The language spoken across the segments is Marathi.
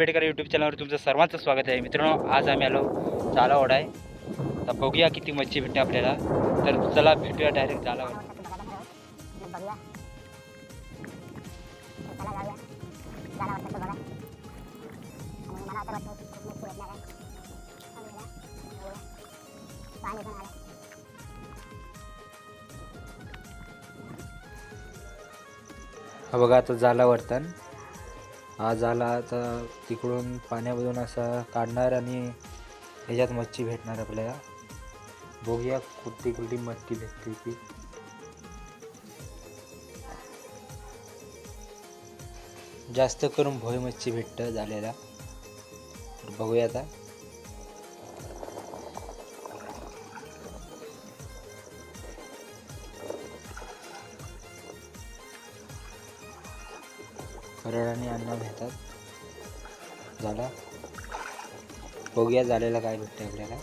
बेडकर यूट्यूब चॅनलवर तुमचं सर्वांचं स्वागत आहे. मित्रांनो, आज आम्ही आलो जाला ओढा आहे. तर बघूया किती मच्छी भेटते आपल्याला. तर चला भेटूया डायरेक्ट जालावर. हा बघा आता जाला वरतन. हा झाला आता तिकडून पाण्यामधून असा काढणार आणि ह्याच्यात मच्छी भेटणार आपल्याला. बघूया कुठली कुठली मच्छी भेटते ती. जास्त करून भोय मच्छी भेटतं झालेला. तर बघूया आता. खरड आणि अन्न भेटतात झाला. बघूया झालेला काय भेटतं आपल्याला.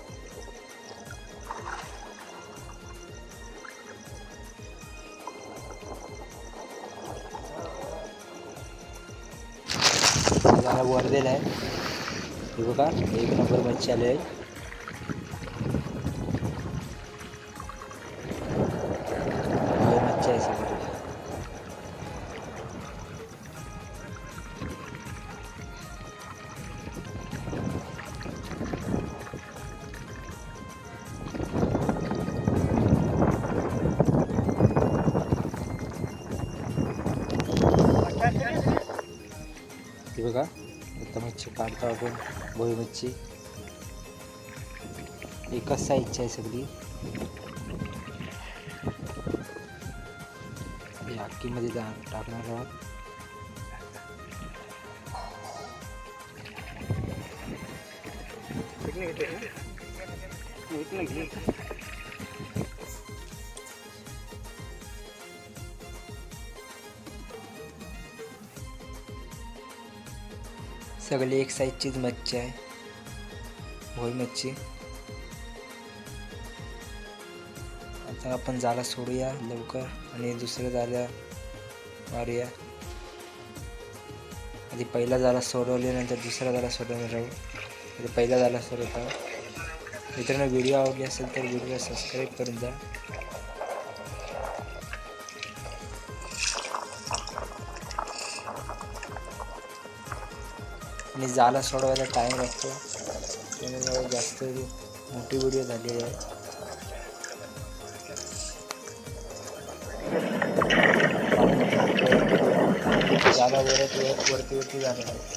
झाला वरदेला आहे. हे बघा एक नंबर मच्छी आले आहे. मच्छी आहे सगळी. हे बघा आता मच्छी काढतो आपण. भोई मच्छी एकच साईजची आहे सगळी. अक्कीमध्ये टाकणार आहोत. सगळी एक साईजचीच मच्छी आहे, भोई मच्छी. आता आपण जाला सोडूया लवकर आणि दुसरं जाला मारूया. आधी पहिला जाला सोडवल्यानंतर दुसरा जाला सोडवणार आहोत. आधी पहिला जाला सोडवत आहोत. मित्रांनो, व्हिडिओ आवडली असेल तर व्हिडिओला सबस्क्राईब करून द्या. आणि जाला सोडवायला टाईम लागतो, त्यामुळे जास्त मोठी व्हिडिओ झालेली आहे. जाला वरती झालं आहे.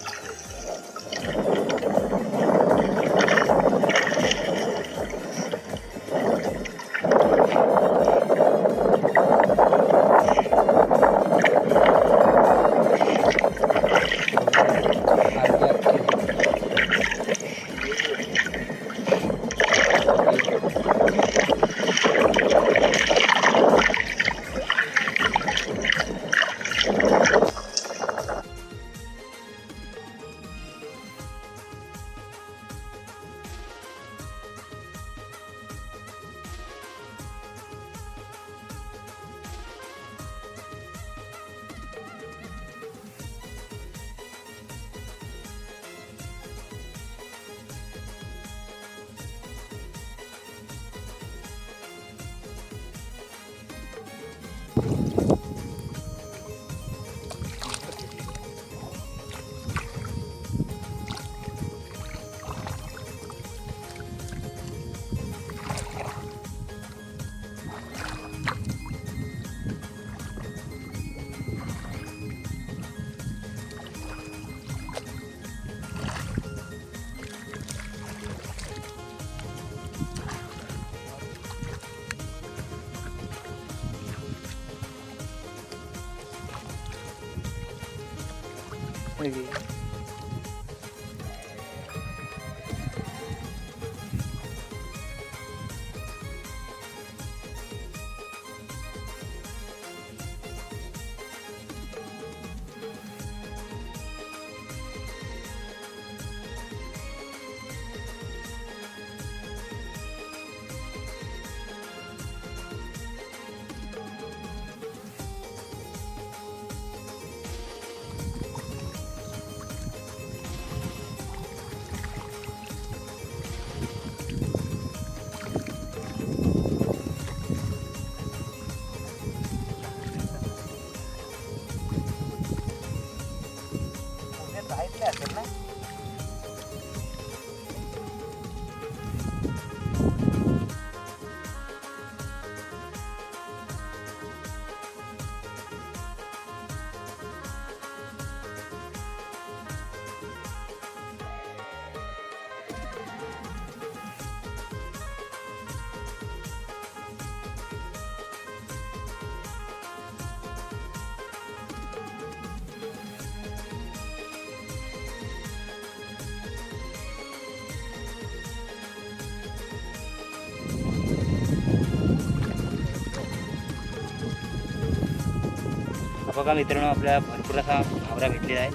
बघा मित्रांनो, आपल्याला भरपूर असा भावरा भेटलेला आहे.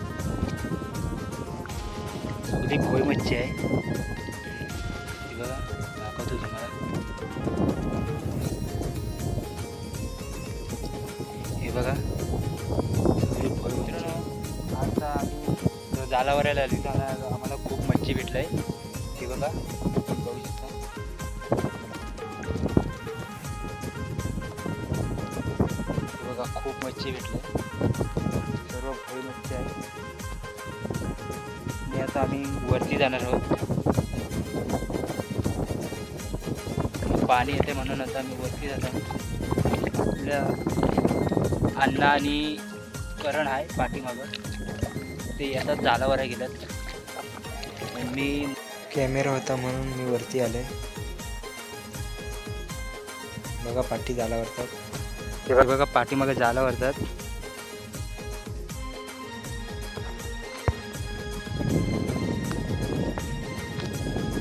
अगदी भोय मच्छी आहे. हे बघा, दाखवतो तुम्हाला. हे बघा, भोय मित्रांनो. आता आम्ही जालावर आली तर आम्हाला खूप मच्छी भेटलं आहे. हे बघा, बघू शकता. हे बघा, खूप मच्छी भेटले. सर्व भोय मच्छी आहे. आणि आता आम्ही वरती जाणार आहोत. पाणी येते म्हणून आता आम्ही वरती जात आहोत. आपल्या अण्णा आणि करण आहे पाठीमागं, ते येतात जालावर गेल्यात. मी कॅमेरा होता म्हणून मी वरती आले. बघा पाठी जाला वरतात. हे बघा पाठीमागे जाला वरतात.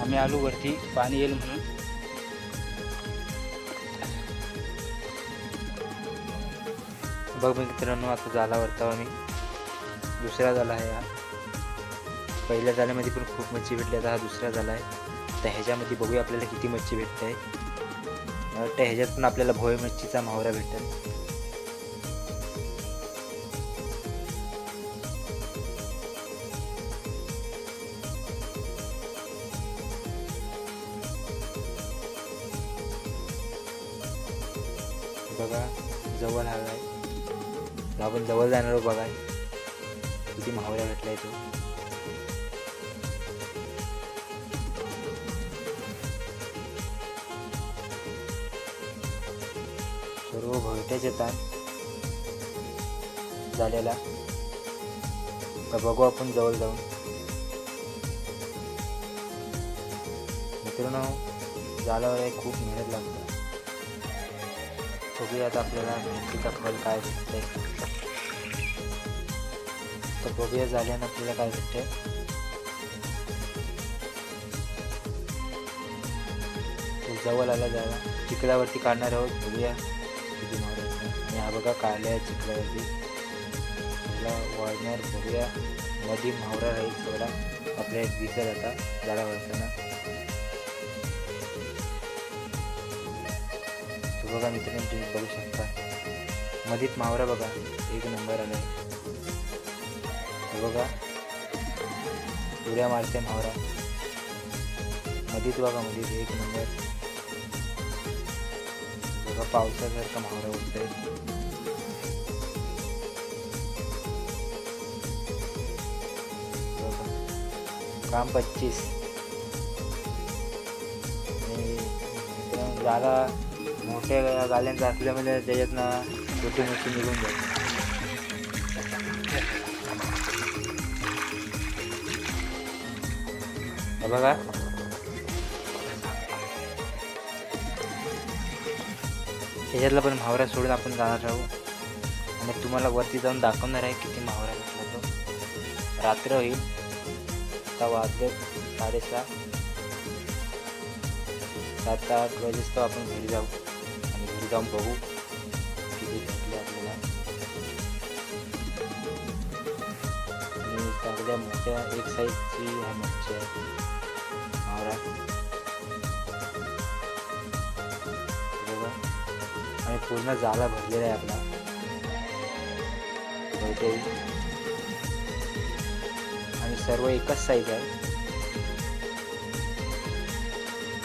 आम्ही आलो वरती पाणी येईल म्हणून. बघ मित्रांनो, आता जाला वरता आम्ही. दुसरा झाला आहे हा. पहिल्या जाल्यामध्ये पण खूप मच्छी भेटली, आता हा दुसरा झाला आहे. तर ह्याच्यामध्ये बघूया आपल्याला किती मच्छी भेटते. मला वाटतं ह्याच्यात पण आपल्याला भोय मच्छीचा मावरा भेटेल. बघा जवळ आला आहे. आपण जवळ जाणार बघा किती मावरा भेटलाय तो. सर्व भोयट्याच येतात झालेला. तर बघू आपण जवळ जाऊन. मित्रांनो, जाल्यावर खूप मेहनत लागते. बघूया आता आपल्याला मेहनतीचा फल काय भेटतंय. तर बघूया झाल्यानं आपल्याला काय भेटतंय. जवळ आला जायला चिखलावरती काढणार आहोत. बघूया किती मारायचं. आणि हा बघा काढल्या चिखलावरती वाढणार. बघूया मध्ये मावरा राहील सगळा आपल्याला दिसत आता जाळा वळताना. बघा मित्रांनो, तुम्ही बघू शकता मधीत मावरा बघा एक नंबर आलाय. बघा उड्या मारते मावरा मधीत. बघा मधीत एक नंबर. बघा पावसासारखा मावरा उठतोय. काम 25. आणि जागा मोठ्या गाल्यांचा असल्यामुळे त्याच्यातनं छोटी मोठी निघून जाते. बघा ह्याच्यातला पण मावरा सोडून आपण जाणार आहोत. आणि तुम्हाला वरती जाऊन दाखवणार आहे किती मावरा भेटला तो. रात्र होईल. आता वाजले 6:30. 7-8 वाजेस तो आपण घरी जाऊ. आणि घरी जाऊन बघू किती भेटले आपल्याला. आणि चांगल्या मोठ्या एक साईजची हा मच्छी आहे मावरा. बघा, आणि पूर्ण जाला भरलेला आहे आपला. आणि सर्व एकच साईज आहे.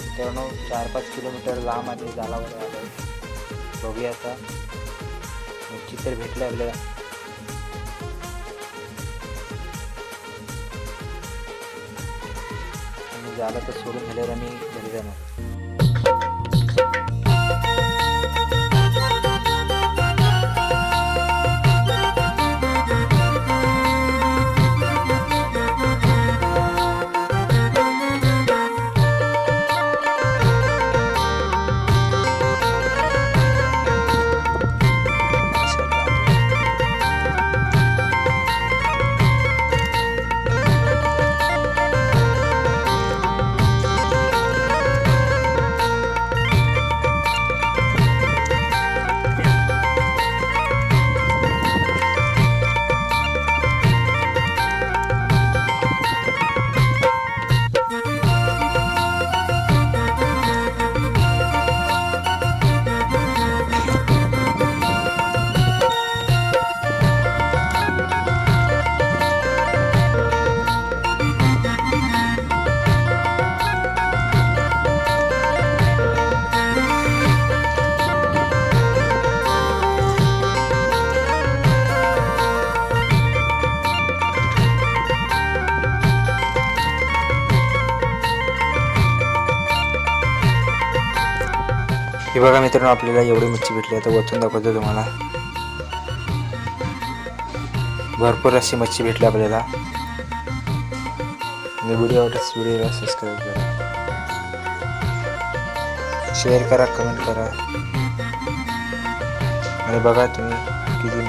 मित्रांनो, 4-5 किलोमीटर लांब आणि जालावर आलं. बघूया आता मच्छी तर भेटलं आपल्याला. आणि जाला तर सोडून झाल्यावर आम्ही घरी जाणार. हे बघा मित्रांनो, आपल्याला एवढी मच्छी भेटली. आता वरतून दाखवतो तुम्हाला. भरपूर अशी मच्छी भेटली आपल्याला. व्हिडिओला सबस्क्राईब करा, शेअर करा, कमेंट करा आणि बघा तुम्ही किती